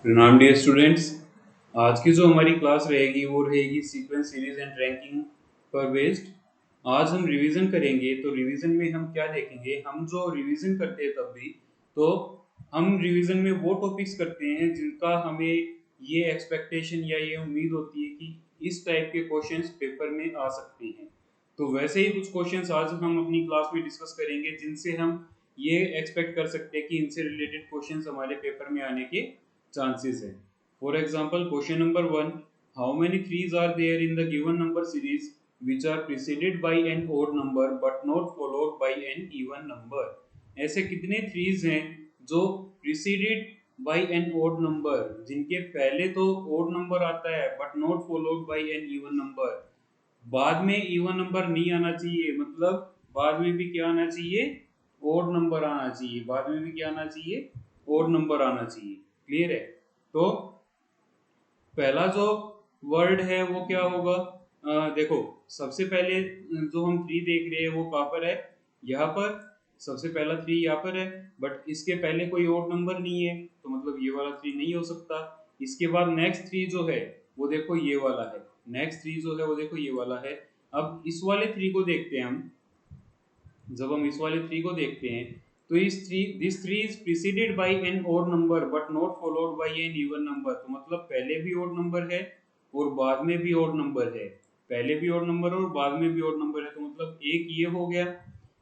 प्रणाम dear students. आज की जो हमारी क्लास रहेगी वो रहेगी सीक्वेंस सीरीज एंड रैंकिंग पर बेस्ड। आज हम रिवीजन करेंगे। तो रिवीजन में हम क्या देखेंगे, हम जो रिवीजन करते हैं तब भी तो हम रिवीजन में वो टॉपिक्स करते हैं जिनका हमें ये एक्सपेक्टेशन या ये उम्मीद होती है कि इस टाइप के क्वेश्चंस पेपर में आ सकते हैं। तो वैसे ही कुछ क्वेश्चंस आज हम अपनी क्लास में डिस्कस करेंगे जिनसे हम ये एक्सपेक्ट कर सकते हैं कि इनसे रिलेटेड क्वेश्चंस हमारे पेपर में आने के chances है। For example, question number 1, how many threes are there in the given number series which are preceded by an odd number but not followed by an even number? ऐसे कितने threes हैं जो preceded by an odd number, जिनके पहले तो odd number आता है but not followed by an even number, बाद में even number नहीं आना चाहिए, मतलब बाद में भी क्या आना चाहिए, odd number आना चाहिए, बाद में भी क्या आना चाहिए, odd number आना चाहिए। क्लियर है? तो पहला जो वर्ड है वो क्या होगा, देखो सबसे पहले जो हम थ्री देख रहे हैं वो कहाँ पर है, यहाँ पर सबसे पहला थ्री यहाँ पर है, बट इसके पहले कोई और नंबर नहीं है तो मतलब ये वाला थ्री नहीं हो सकता। इसके बाद नेक्स्ट थ्री जो है वो देखो ये वाला है, नेक्स्ट थ्री जो है वो देखो ये वाला है। अब इस वाले थ्री को देखते हैं हम, जब हम इस वाले थ्री को देखते हैं तो this three is preceded by an odd number but not followed by an even number. तो मतलब पहले भी ओड नंबर है और बाद में भी ओड नंबर है, पहले भी ओड नंबर और बाद में भी ओड नंबर है, तो मतलब एक ये हो गया।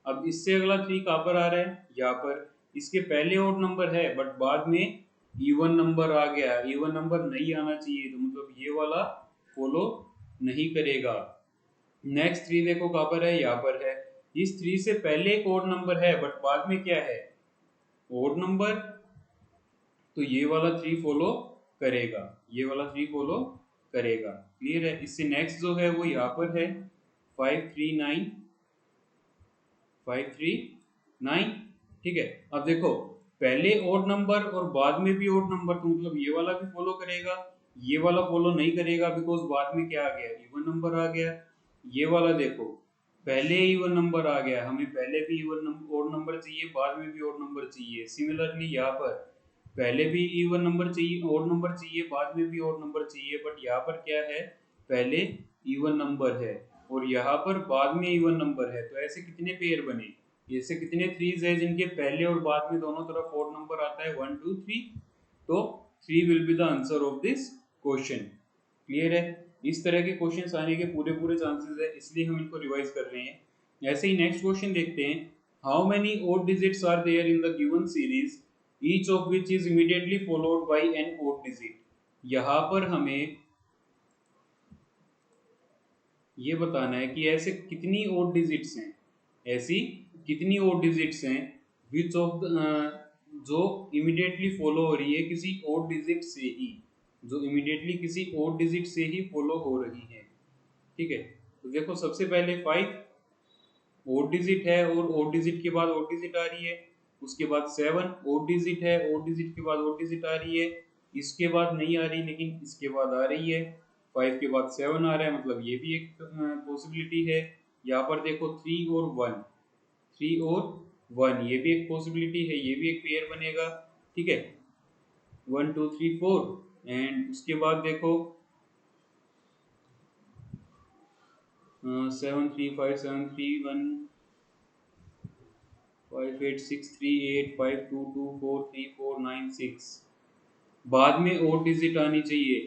अब इससे अगला थ्री कहाँ पर आ रहा है, यहाँ पर। इसके पहले ओड नंबर है बट बाद में इवन नंबर आ गया, इवन नंबर नहीं आना चाहिए तो मतलब ये वाला फॉलो नहीं करेगा। नेक्स्ट थ्री देखो कहाँ पर है, यहाँ पर है। इस थ्री से पहले एक ओड नंबर है बट बाद में क्या है, ओड नंबर, तो ये वाला थ्री फॉलो करेगा, ये वाला थ्री फॉलो करेगा। क्लियर है? इससे नेक्स्ट जो है वो यहाँ पर है 539, 539। ठीक है, अब देखो पहले ओड नंबर और बाद में भी ओड नंबर, तो मतलब ये वाला भी फॉलो करेगा, ये वाला फॉलो नहीं करेगा बिकॉज बाद में क्या आ गया, इवन नंबर आ गया। ये वाला देखो पहले इवन नंबर आ गया, हमें पहले भी इवन ओड नंबर चाहिए, बाद में भी ओड नंबर चाहिए। सिमिलरली यहाँ पर पहले भी इवन नंबर चाहिए, ओड नंबर चाहिए, बाद में भी ओड नंबर चाहिए, बट यहाँ पर क्या है, पहले इवन नंबर है और यहाँ पर बाद में इवन नंबर है। तो ऐसे कितने पेयर बने, ऐसे कितने थ्रीज है जिनके पहले और बाद में दोनों तरफ ओड नंबर आता है, 1 2 3। तो 3 will be the answer of this question. Clear है? इस तरह के क्वेश्चंस आने के पूरे पूरे चांसेस है, इसलिए हम इनको रिवाइज कर रहे हैं। ऐसे ही नेक्स्ट क्वेश्चन देखते हैं, how many odd digits are there in the given series each of which is immediately followed by an odd digit. यहाँ पर हमें ये बताना है कि ऐसे कितनी ओड डिजिट्स हैं, ऐसी कितनी ओड डिजिट्स हैं विच ऑफ जो इमीडिएटली फॉलो हो रही है किसी ओड डिजिट से ही, जो इमीडिएटली किसी ओड डिजिट से ही फॉलो हो रही है। ठीक है, तो देखो सबसे पहले 5 ओड डिजिट है और ओड डिजिट के बाद ओड डिजिट आ रही है। उसके बाद 7 ओड डिजिट है, ओड डिजिट के बाद ओड डिजिट आ रही है। इसके बाद नहीं आ रही लेकिन इसके बाद आ रही है। 5 के बाद 7 आ रहा है, मतलब ये भी एक पॉसिबिलिटी है। यहाँ पर देखो 3 और 1, 3 और 1 ये भी एक पॉसिबिलिटी है, ये भी एक पेयर बनेगा। ठीक है, 1 2 3 4 एंड उसके बाद देखो 7 3 5 7 3 1 5 8 6 3 8 5 2 2 4 3 4 9 6, बाद में ओड डिजिट आनी चाहिए।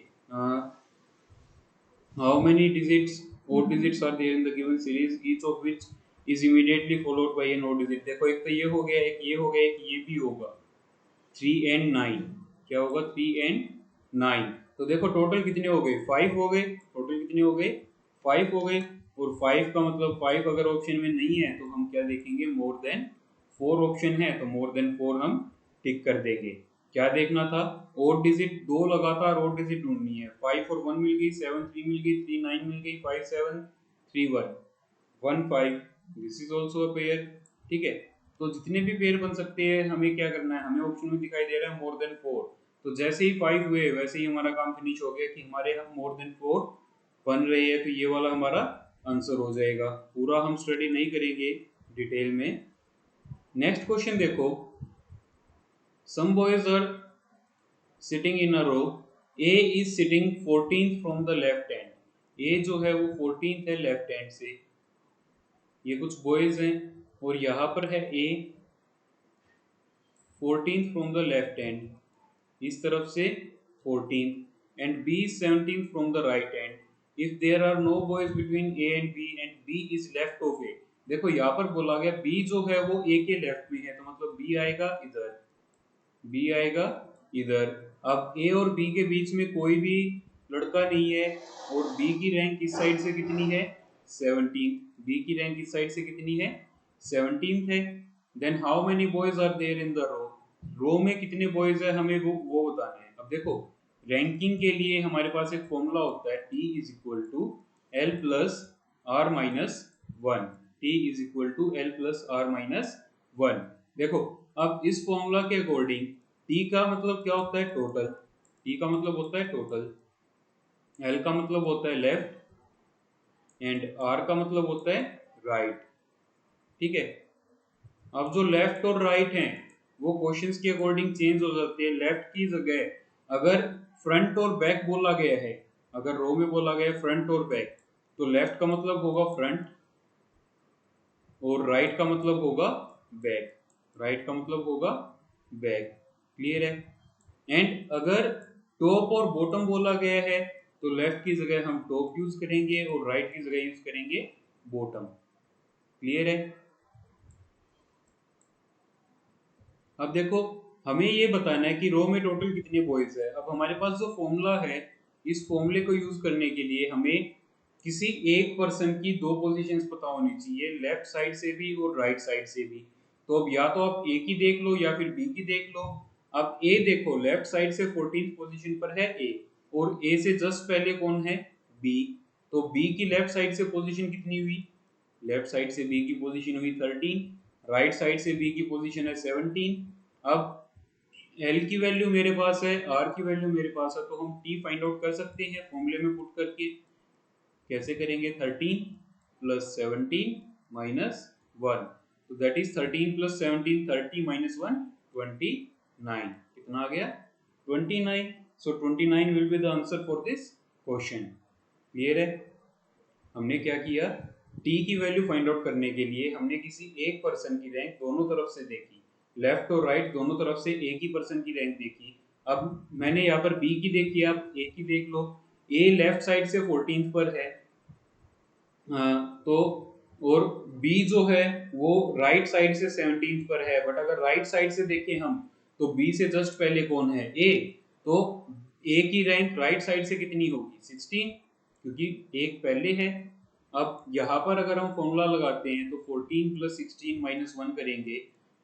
How many digits, odd digits are there in the given series each of which is immediately followed by an odd digit. देखो एक तो ये हो गया, एक ये हो गया, एक ये भी होगा। 3 एंड 9 क्या होगा, 3 एंड 9। तो देखो टोटल कितने हो गए, 5 हो गए। टोटल कितने हो गए, 5 हो गए। और 5 का मतलब 5 अगर ऑप्शन में नहीं है तो हम क्या देखेंगे, मोर देन 4 ऑप्शन है तो मोर देन 4 हम टिक कर देंगे। क्या देखना था, ओड डिजिट, दो लगातार ओड डिजिट ढूंढनी है। 5 और 1 मिल गई, 7 3 मिल गई, 3 9 मिल गई, 5 7 3 1 1 5, this is also a pair. ठीक है, तो जितने भी पेयर बन सकते हैं हमें क्या करना है, हमें ऑप्शन में दिखाई दे रहा है मोर देन 4। तो जैसे ही 5 हुए वैसे ही हमारा काम फिनिश हो गया कि हमारे यहाँ मोर देन 4 बन रही है, तो ये वाला हमारा आंसर हो जाएगा। पूरा हम स्टडी नहीं करेंगे डिटेल में। नेक्स्ट क्वेश्चन देखो, some boys are sitting in a row, A is sitting 14th from the left hand, A जो है वो 14th है लेफ्ट हैंड से, ये कुछ बॉयज हैं, और यहाँ पर है A 14th from the left hand, इस तरफ से 14th, and B 17th from the right hand, if there are no boys between A and B is left of A. देखो यहाँ पर बोला गया बी जो है वो ए के लेफ्ट में है, तो मतलब बी आएगा इधर, बी आएगा इधर। अब ए और बी के बीच में कोई भी लड़का नहीं है, और बी की रैंक इस साइड से कितनी है 17, बी की रैंक इस साइड से कितनी है 17 है। Then how many boys are there in the row, row में कितने बॉयज है हमें वो बताना है। अब देखो रैंकिंग के लिए हमारे पास एक फॉर्मूला होता है, T is equal to L plus R minus one, T is equal to L plus R minus one. देखो अब इस फॉर्मूला के अकॉर्डिंग टी का मतलब क्या होता है टोटल, टी का मतलब होता है टोटल, एल का मतलब होता है लेफ्ट, एंड आर का मतलब होता है राइट। ठीक है, अब जो लेफ्ट और राइट हैं वो क्वेश्चंस के अकॉर्डिंग चेंज हो जाते हैं। लेफ्ट की जगह अगर फ्रंट और बैक बोला गया है, अगर रो में बोला गया है फ्रंट और बैक, तो लेफ्ट का मतलब होगा फ्रंट और राइट का मतलब होगा बैक, राइट का मतलब होगा बैक। क्लियर है। एंड अगर टॉप और बॉटम बोला गया है तो लेफ्ट की जगह हम टॉप यूज करेंगे और राइट की जगह यूज करेंगे बॉटम। क्लियर है। अब देखो हमें ये बताना है कि रो में टोटल कितने बॉयज है। अब हमारे पास जो फॉर्मूला है, इस फॉर्मूले को यूज करने के लिए हमें किसी एक पर्सन की दो पोजीशंस पता होनी चाहिए, लेफ्ट साइड से भी और राइट साइड से भी। तो अब या तो आप ए की देख लो या फिर बी की देख लो। अब ए देखो लेफ्ट साइड से 14th पोजीशन पर है ए, और ए से जस्ट पहले कौन है बी, तो बी की लेफ्ट साइड से पोजीशन कितनी हुई, लेफ्ट साइड से बी की पोजीशन हुई 13, राइट साइड से बी की पोजीशन है 17। अब एल की वैल्यू मेरे पास है, आर की वैल्यू मेरे पास है, तो हम टी फाइंड आउट कर सकते हैं फॉर्मूले में पुट करके। कैसे करेंगे, 13 प्लस 17 माइनस 1, तो दैट इज 13 प्लस 17, 30 माइनस 1 29, कितना आ गया 29। सो 29 will be the answer for this question. Clear है। हमने क्या किया, टी की वैल्यू फाइंड आउट करने के लिए हमने किसी एक पर्सन की रैंक दोनों तरफ से देखी, लेफ्ट और राइट दोनों तरफ से एक ही पर्सन की रैंक देखी। अब मैंने यहाँ पर बी की देखी, आप ए की देख लो। ए लेफ्ट साइड से 14th पर है, तो और बी जो है वो राइट साइड से 17th पर है। बट अगर राइट साइड से देखें हम, तो बी से जस्ट पहले कौन है ए, तो ए की रैंक राइट साइड से कितनी होगी 16, क्योंकि एक पहले है। अब यहाँ पर अगर हम फॉर्मूला लगाते हैं तो 14 प्लस 16 माइनस 1 करेंगे,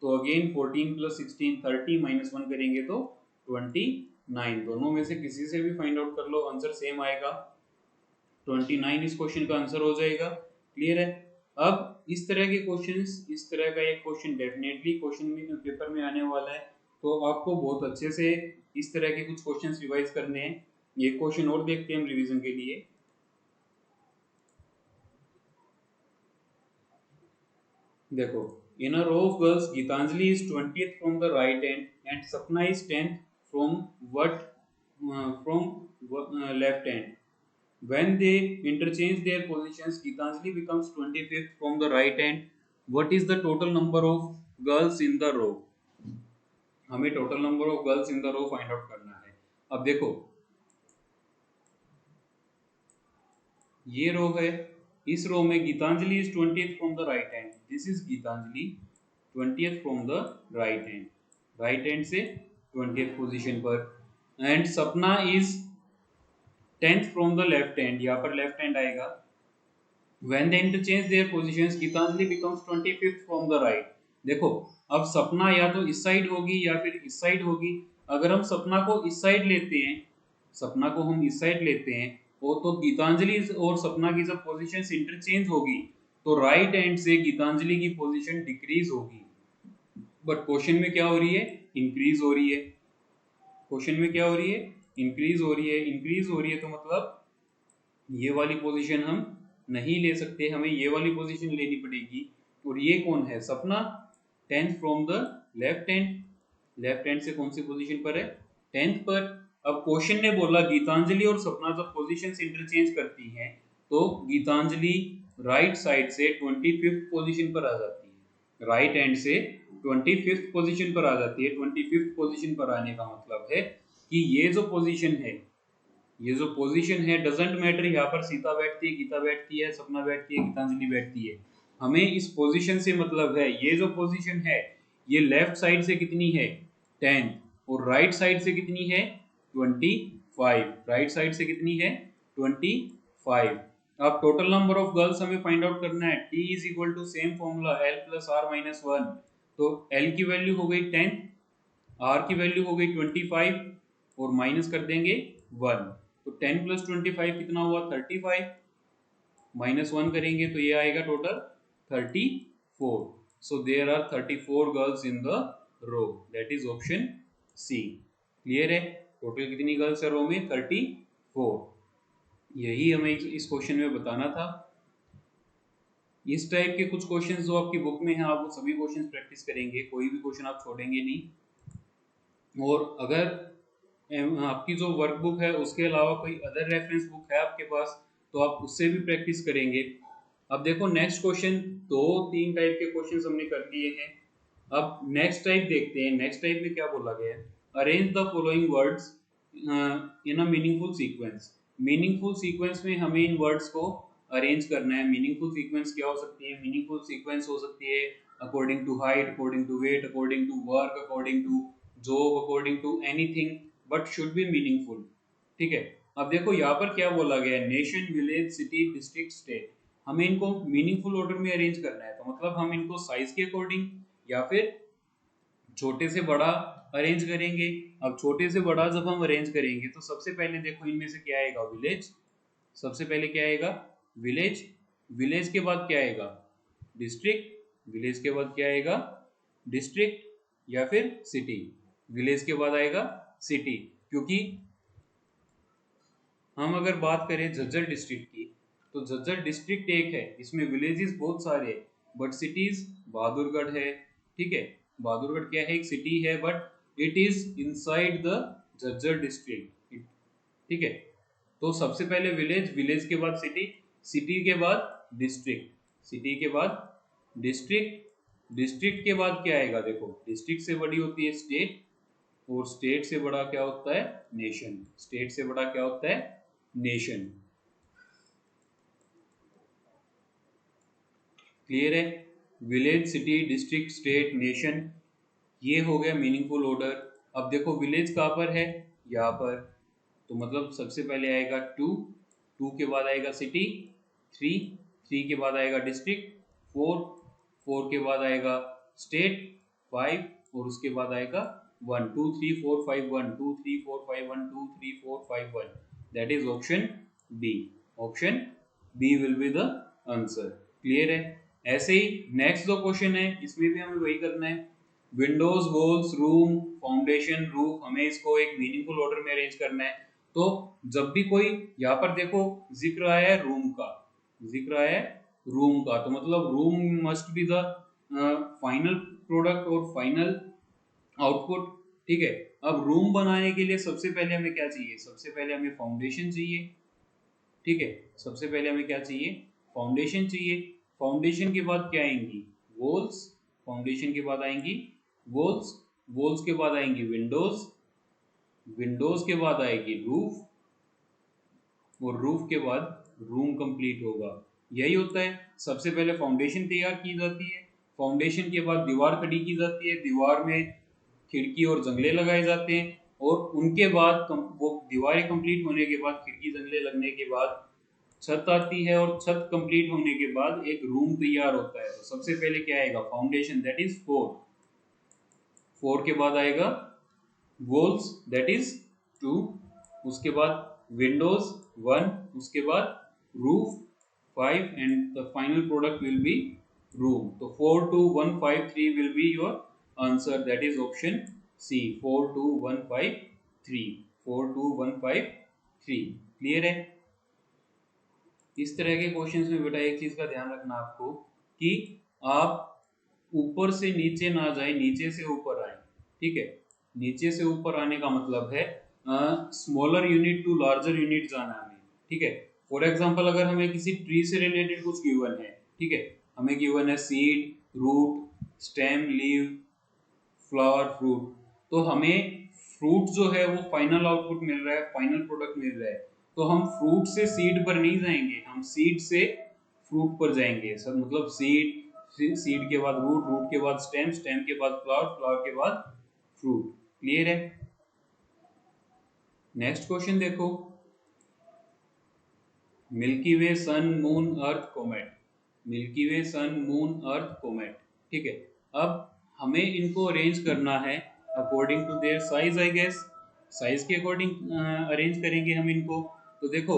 तो अगेन 14 प्लस 16 30 माइनस 1 करेंगे तो 29। दोनों में से किसी से भी फाइंड आउट कर लो, आंसर सेम आएगा, 29 इस क्वेश्चन का आंसर हो जाएगा। क्लियर है। अब इस तरह के क्वेश्चंस, इस तरह का एक क्वेश्चन डेफिनेटली क्वेश्चन में पेपर में आने वाला है, तो आपको बहुत अच्छे से इस तरह के कुछ क्वेश्चंस रिवाइज करने हैं। ये क्वेश्चन और देखते हैं हम रिवीजन के लिए। देखो, in a row of girls, Gitanjali is 20th from the right hand and Sapna is 10th from left hand. When they interchange their positions, Gitanjali becomes 25th from the right hand. What is the total number of girls in the row? हमें total number of girls in the row find out करना है। अब देखो ये रो है, इस row में Gitanjali is 20th from the right hand, this is Gitanjali 20th from the right hand, right hand से 20th पोजीशन पर, and Sapna is 10th from the left hand, यहाँ पर लेफ्ट हैंड आएगा। When they interchange their positions, Gitanjali becomes 25th from the right. देखो अब सपना या तो इस साइड होगी या फिर इस साइड होगी। अगर हम सपना को इस साइड लेते हैं, सपना को हम इस साइड लेते हैं, वो तो गीतांजलि और सपना की जब पोजीशंस इंटरचेंज होगी तो राइट हैंड से गीतांजलि की पोजीशन डिक्रीज होगी। बट क्वेश्चन में क्या हो रही है, इंक्रीज हो रही है। क्वेश्चन में क्या हो रही है, इंक्रीज हो रही है। इंक्रीज हो रही है तो मतलब ये वाली पोजीशन हम नहीं ले सकते, हमें ये वाली पोजीशन लेनी पड़ेगी। और ये कौन है, सपना 10th from the left hand, left hand से कौन सी पोजीशन पर है 10th पर। अब क्वेश्चन ने बोला गीतांजलि और सपना जब पोजीशंस इंटरचेंज करती हैं तो गीतांजलि राइट साइड से 25th पोजीशन पर आ जाती है, राइट हैंड से 25th पोजीशन पर आ जाती है। 25th पोजीशन पर आने का मतलब है कि ये जो पोजीशन है, ये जो पोजीशन है डजंट मैटर, यहाँ पर सीता बैठती है, गीता बैठती है, सपना बैठती है, गीतांजलि बैठती है, हमें इस पोजीशन से मतलब है ये जो पोजीशन है ये लेफ्ट साइड से कितनी है 10 और राइट साइड से कितनी है 25। राइट साइड से कितनी है 25। अब टोटल नंबर ऑफ गर्ल्स हमें फाइंड आउट करना है। T is equal to same formula L plus R minus 1। तो L की वैल्यू हो गई 10, R की वैल्यू हो गई 25 और माइनस कर देंगे 1। तो 10 प्लस 25 कितना हुआ 35, माइनस 1 करेंगे तो ये आएगा total 34। So there are 34 girls in the row, that is option C. Clear है? टोटल कितनी गर्ल्स है रो में 34। यही हमें इस क्वेश्चन में बताना था। इस टाइप के कुछ क्वेश्चंस जो आपकी बुक में हैं आप वो सभी क्वेश्चंस प्रैक्टिस करेंगे, कोई भी क्वेश्चन आप छोड़ेंगे नहीं। और अगर आपकी जो वर्कबुक है उसके अलावा कोई अदर रेफरेंस बुक है आपके पास तो आप उससे भी प्रैक्टिस करेंगे। अब देखो नेक्स्ट क्वेश्चन, दो तीन टाइप के क्वेश्चंस हमने कर लिए हैं। अब नेक्स्ट टाइप देखते हैं। नेक्स्ट टाइप में क्या बोला गया है, arrange the following words in a meaningful sequence. Meaningful sequence में हमें इन वर्ड्स को अरेंज करना है। मीनिंगफुल सीक्वेंस क्या हो सकती है? मीनिंगफुल सीक्वेंस हो सकती है according to height, according to weight, according to work, according to job, according to anything but should be meaningful. ठीक है। अब देखो यहाँ पर क्या बोला गया है, nation, village, city, district, state. हमें इनको मीनिंगफुल ऑर्डर में अरेंज करना है, तो मतलब हम इनको साइज के अकॉर्डिंग या फिर छोटे से बड़ा अरेंज करेंगे। अब छोटे से बड़ा जब हम अरेंज करेंगे तो सबसे पहले देखो इनमें से क्या आएगा, विलेज। सबसे पहले क्या आएगा, विलेज। विलेज के बाद क्या आएगा, डिस्ट्रिक्ट। विलेज के बाद क्या आएगा, डिस्ट्रिक्ट या फिर सिटी। विलेज के बाद आएगा सिटी। क्योंकि हम अगर बात करें झज्जर डिस्ट्रिक्ट की तो झज्जर डिस्ट्रिक्ट एक है, इसमें विलेजेस बहुत सारे हैं बट सिटीज बहादुरगढ़ है। ठीक है, बहादुरगढ़ क्या है, एक सिटी है but it is inside the Jhajjar district. ठीक है, तो सबसे पहले विलेज, विलेज के बाद सिटी, सिटी के बाद डिस्ट्रिक्ट, सिटी के बाद डिस्ट्रिक्ट, डिस्ट्रिक्ट के बाद क्या आएगा, देखो डिस्ट्रिक्ट से बड़ी होती है स्टेट और स्टेट से बड़ा क्या होता है, नेशन। स्टेट से बड़ा क्या होता है, नेशन। क्लियर है? Village, city, district, state, nation, ये हो गया मीनिंगफुल ऑर्डर। अब देखो विलेज कहाँ पर है, यहाँ पर, तो मतलब सबसे पहले आएगा टू, टू के बाद आएगा सिटी, थ्री, थ्री के बाद आएगा डिस्ट्रिक्ट, फोर, फोर के बाद आएगा स्टेट, फाइव और उसके बाद आएगा one. 2 3 4 5 1, 2 3 4 5 1, 2 3 4 5 1, that is option B. Option B will be the answer. Clear है? ऐसे ही नेक्स्ट जो क्वेश्चन है इसमें भी हमें वही करना है। Windows, walls, room, foundation, roof, हमें इसको एक मीनिंगफुल ऑर्डर में अरेंज करना है। तो जब भी कोई यहाँ पर देखो जिक्र आया है रूम का, जिक्र आया है रूम का, तो मतलब room must be the final product और फाइनल आउटपुट। ठीक है, अब रूम बनाने के लिए सबसे पहले हमें क्या चाहिए, सबसे पहले हमें फाउंडेशन चाहिए। ठीक है, सबसे पहले हमें क्या चाहिए, फाउंडेशन चाहिए। फाउंडेशन के बाद क्या आएंगी, वॉल्स। फाउंडेशन के बाद आएंगी वॉल्स, वॉल्स के बाद आएंगी विंडोज, विंडोज के बाद आएगी रूफ और रूफ के बाद रूम कंप्लीट होगा। यही होता है, सबसे पहले फाउंडेशन तैयार की जाती है, फाउंडेशन के बाद दीवार खड़ी की जाती है, दीवार में खिड़की और जंगले लगाए जाते हैं और उनके बाद वो दीवारें कंप्लीट होने के बाद, खिड़की जंगले लगने के बाद छत आती है और छत कंप्लीट होने के बाद एक रूम तैयार होता है। तो सबसे पहले क्या आएगा, foundation, that is four. Four के बाद आएगा वॉल्स, दैट इज टू। उसके बाद विंडोज वन, उसके बाद roof five and the final product will be room. तो 4 2 1 5 3 will be your answer, that is option C. 4 2 1 5 3, 4 2 1 5 3। Clear है? इस तरह के क्वेश्चंस में बेटा एक चीज का ध्यान रखना आपको कि आप ऊपर से नीचे ना जाए, नीचे से ऊपर आए। ठीक है, नीचे से ऊपर आने का मतलब है smaller unit to larger unit जाना हमें, ठीक है। फॉर एग्जांपल अगर हमें किसी ट्री से रिलेटेड कुछ गिवन है, ठीक है, हमें गिवन है seed, root, stem, leave, flower, fruit, तो हमें फ्रूट जो है वो फाइनल आउटपुट मिल रहा है, फाइनल प्रोडक्ट मिल रहा है, तो हम फ्रूट से सीड पर नहीं जाएंगे, हम सीड से फ्रूट पर जाएंगे। सब मतलब सीड, सीड के बाद रूट, रूट के बाद स्टेम, स्टेम के बाद फ्लावर, फ्लावर के बाद फ्रूट। क्लियर है? नेक्स्ट क्वेश्चन देखो, milky way, sun, moon, earth, comet. Milky way, sun, moon, earth, comet, ठीक है। अब हमें इनको अरेंज करना है according to their size, I guess size के अकॉर्डिंग अरेंज करेंगे हम इनको। तो देखो,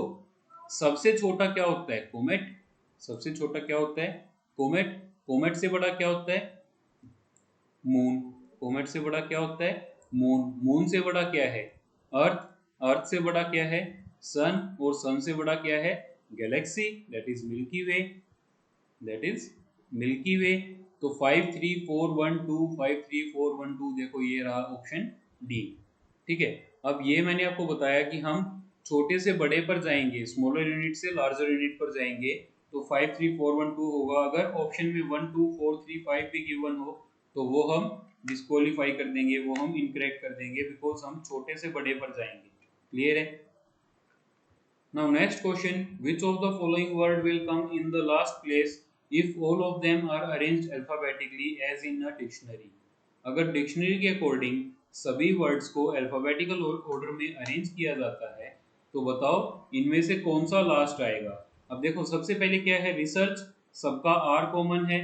सबसे छोटा क्या होता है? कोमेट। सबसे छोटा क्या होता है? कोमेट। कोमेट से बड़ा क्या होता है? मून। कोमेट से बड़ा क्या होता है? मून। मून से बड़ा क्या है? अर्थ। अर्थ से बड़ा क्या है? सन। और सन से बड़ा क्या है? Galaxy, that is Milky Way. That is Milky Way. तो 5 3 4 1 2, 5 3 4 1 2, देखो ये रहा ऑप्शन डी, ठीक है। अब ये मैंने आपको बताया कि हम छोटे से बड़े पर जाएंगे, स्मॉलर यूनिट से लार्जर यूनिट पर जाएंगे, तो 5 3 4 1 2 होगा। अगर ऑप्शन में 1 2 4 3 5 भी गिवन हो तो वो हम डिस्क्वालीफाई कर देंगे, वो हम इनकरेक्ट कर देंगे, बिकॉज हम छोटे से बड़े पर जाएंगे। क्लियर है? Now next question, which of the following word will come in the last place if all of them are arranged alphabetically as in a dictionary? अगर डिक्शनरी के अकॉर्डिंग सभी वर्ड्स को अल्फाबेटिकल ऑर्डर में arrange किया जाता है तो बताओ इनमें से कौन सा लास्ट आएगा। अब देखो, सबसे पहले क्या है? रिसर्च, सबका आर कॉमन है,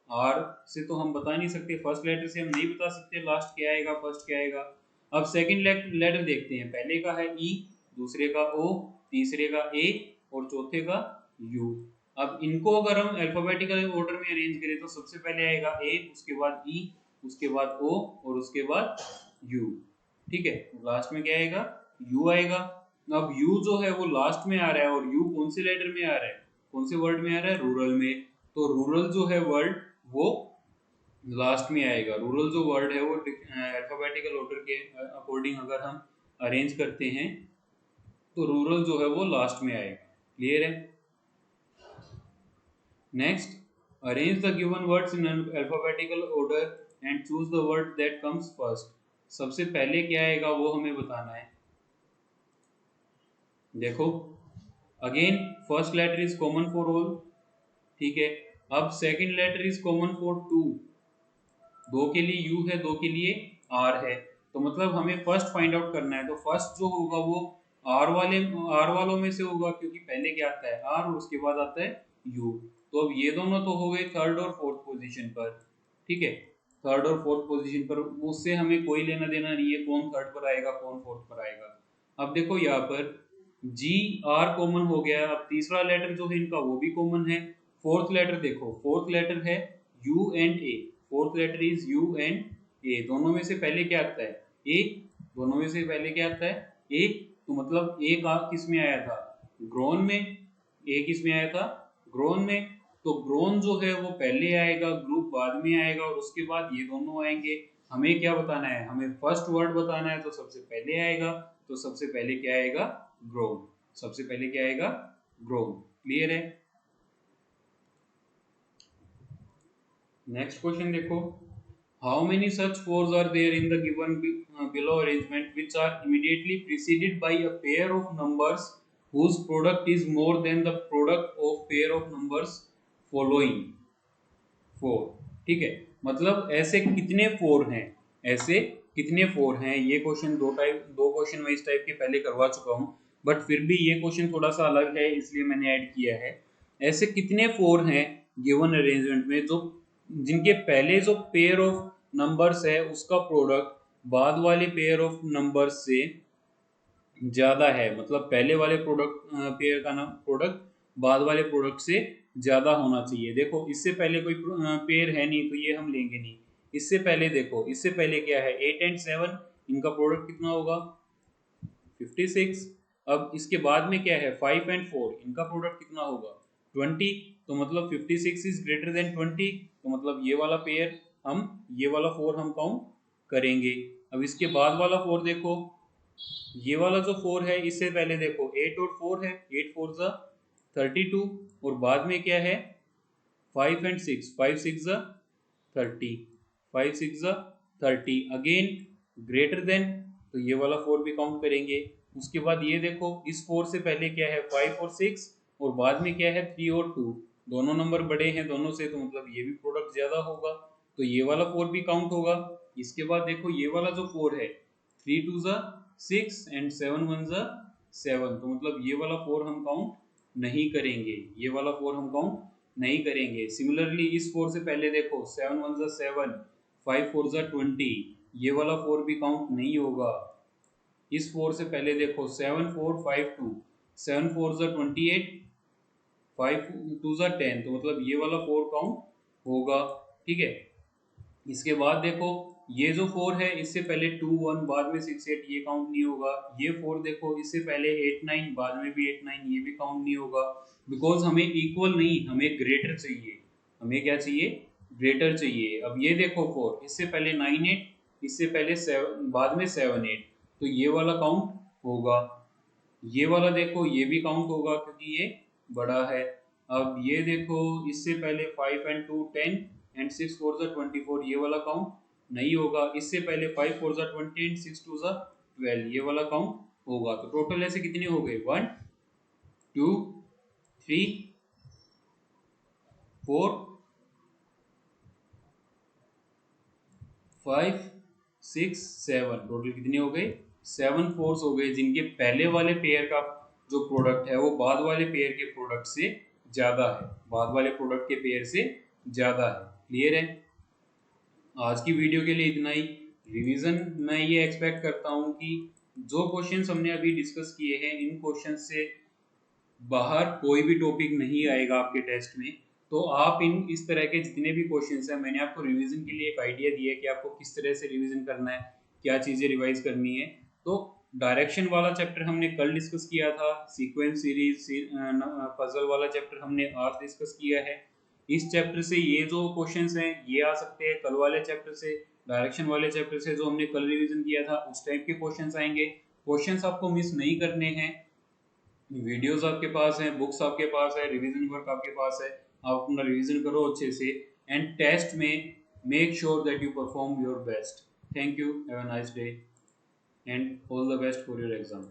आर से तो हम बता नहीं सकते, फर्स्ट लेटर से हम नहीं बता सकते लास्ट क्या आएगा, फर्स्ट क्या आएगा। अब सेकंड लेटर देखते हैं, पहले का है ई, दूसरे का ओ, तीसरे का ए और चौथे का यू। अब इनको अगर हम अल्फाबेटिकल ऑर्डर में अरेंज करें तो सबसे पहले आएगा ए, उसके बाद ई, उसके बाद ओ और उसके बाद यू, ठीक है। लास्ट में क्या आएगा? यू आएगा। अब यू जो है वो लास्ट में आ रहा है, और यू कौन से लेटर में आ रहा है? कौन से वर्ड में आ रहा है? रूरल में। तो रूरल जो है वर्ड वो लास्ट में आएगा। रूरल जो वर्ड है वो अल्फाबेटिकल ऑर्डर के अकॉर्डिंग अगर हम अरेंज करते हैं तो रूरल जो है वो लास्ट में आएगा। क्लियर है? Next, arrange the given words in alphabetical order and choose the word that comes first. सबसे पहले क्या आएगा वो हमें बताना है। देखो, again first letter is common for all, ठीक है। अब second letter is common for two, दो के लिए यू है, दो के लिए आर है, तो मतलब हमें फर्स्ट फाइंड आउट करना है। तो फर्स्ट जो होगा वो आर वालों में से होगा, क्योंकि पहले क्या आता है? आर, और उसके बाद आता है यू। तो अब ये दोनों तो हो गए थर्ड और फोर्थ पोजीशन पर, ठीक है। थर्ड और फोर्थ पोजीशन पर, उससे हमें कोई लेना देना नहीं है कौन थर्ड पर आएगा कौन फोर्थ पर आएगा। अब देखो यहाँ पर जी आर कॉमन हो गया। अब तीसरा लेटर जो है इनका वो भी कॉमन है। फोर्थ लेटर देखो, फोर्थ लेटर है U and A. Fourth letter is U and A. दोनों में से पहले क्या आता है? ए। दोनों में से पहले क्या आता है? ए। तो मतलब ए का किस में आया था? ग्रोन में। ए किस में आया था? ग्रोन में। तो ग्रोन जो है वो पहले आएगा, ग्रुप बाद में आएगा, और उसके बाद ये दोनों आएंगे। हमें क्या बताना है? हमें फर्स्ट वर्ड बताना है, तो सबसे पहले आएगा, तो सबसे पहले क्या आएगा? ग्रोन। सबसे पहले क्या आएगा? ग्रोन। क्लियर है? नेक्स्ट क्वेश्चन देखो, how many such fours are there in the given below arrangement which are immediately preceded by a pair of numbers whose product is more than the product of pair of numbers following? Four, ठीक है। मतलब ऐसे कितने four हैं? ऐसे कितने four हैं? ये क्वेश्चन दो क्वेश्चन मैं इस टाइप के पहले करवा चुका हूँ, बट फिर भी ये क्वेश्चन थोड़ा सा अलग है इसलिए मैंने ऐड किया है। ऐसे कितने फोर हैं गिवन अरेंजमेंट में जो जिनके पहले जो पेयर ऑफ नंबर्स है उसका प्रोडक्ट बाद वाले पेयर ऑफ नंबर्स से ज्यादा है, मतलब पहले वाले प्रोडक्ट पेयर का नाम प्रोडक्ट बाद वाले प्रोडक्ट से ज्यादा होना चाहिए। देखो, इससे पहले कोई पेयर है नहीं तो ये हम लेंगे नहीं। इससे पहले देखो, इससे पहले क्या है? 8 एंड 7, इनका प्रोडक्ट कितना होगा? 56। अब इसके बाद में क्या है? 5 एंड 4, इनका प्रोडक्ट कितना होगा? 20। तो मतलब 56 इज ग्रेटर देन 20, तो मतलब ये वाला पेयर हम, ये वाला 4 हम काउंट करेंगे। अब इसके बाद वाला 4 देखो, ये वाला जो 4 है इससे पहले देखो 8 और 4 है, 8 4 जा 32 और बाद में क्या है 5 एंड 6, 5 6 जा 30, 5 6 जा 30 अगेन ग्रेटर देन, तो ये वाला 4 भी काउंट करेंगे। उसके बाद ये देखो इस 4 से पहले क्या है 5 और 6 और बाद में क्या है 3 और 2, दोनों नंबर बड़े हैं दोनों से, तो मतलब ये भी प्रोडक्ट ज्यादा होगा, तो ये वाला 4 भी काउंट होगा। इसके बाद देखो ये वाला जो 4 है 3 2 जा 6 एंड 7 1 जा 7, तो मतलब ये वाला 4 हम काउंट नहीं करेंगे, ये वाला 4 हम काउंट नहीं करेंगे। सिमिलरली इस 4 से पहले देखो 7 1 जा 7, 5 4 जा 20, ये वाला 4 भी काउंट नहीं होगा। इस 4 से पहले देखो 7 4 5 2, 7 4 जा 28, 5 2 जा 10, तो मतलब ये वाला 4 काउंट होगा, ठीक है। इसके बाद देखो ये जो 4 है इससे पहले 2 1 बाद में 6 8, ये काउंट नहीं होगा। ये 4 देखो इससे पहले 8 9 बाद में भी 8 9, ये भी काउंट नहीं होगा, बिकॉज हमें इक्वल नहीं, हमें ग्रेटर चाहिए। हमें क्या चाहिए, ग्रेटर चाहिए। अब ये देखो 4 इससे पहले 9 8, इससे पहले 7 बाद में 7 8, तो ये वाला काउंट होगा। ये वाला देखो ये भी काउंट होगा क्योंकि ये बड़ा है। अब ये देखो इससे पहले 5 एंड 2 10 एंड 6 4 जा 24, ये वाला काउंट नहीं होगा। इससे पहले 5 4 जा 20 एंड 6 2 जा 12, ये वाला काउंट होगा। तो टोटल ऐसे कितने हो गए 1 2 3 4 5 6 7, टोटल कितने हो गए 7 फोर्स हो गए, जिनके पहले वाले पेयर का जो प्रोडक्ट है वो बाद वाले पेयर के प्रोडक्ट से ज्यादा है, बाद वाले प्रोडक्ट के पेयर से ज्यादा है। क्लियर है। आज की वीडियो के लिए इतना ही। रिवीजन मैं ये एक्सपेक्ट करता हूँ कि जो क्वेश्चंस हमने अभी डिस्कस किए हैं इन क्वेश्चंस से बाहर कोई भी टॉपिक नहीं आएगा आपके टेस्ट में। तो आप इन इस तरह के जितने भी क्वेश्चंस हैं, मैंने आपको रिवीजन के लिए एक आइडिया दिया है कि आपको किस तरह से रिवीजन करना है, क्या चीजें रिवाइज करनी है। तो डायरेक्शन वाला चैप्टर हमने कल डिस्कस किया था, सीक्वेंस सीरीज पजल वाला चैप्टर हमने आज डिस्कस किया है। इस चैप्टर से ये जो क्वेश्चंस हैं ये आ सकते हैं, कल वाले चैप्टर से डायरेक्शन वाले चैप्टर से जो हमने कल रिवीजन किया था उस टाइप के क्वेश्चंस आएंगे। क्वेश्चंस आपको मिस नहीं करने हैं, वीडियोस आपके पास हैं, बुक्स आपके पास है, रिवीजन वर्क आपके पास है, आप अपना रिवीजन करो अच्छे से एंड टेस्ट में make sure that you perform your best. Thank you, have a nice day and all the best for your exam.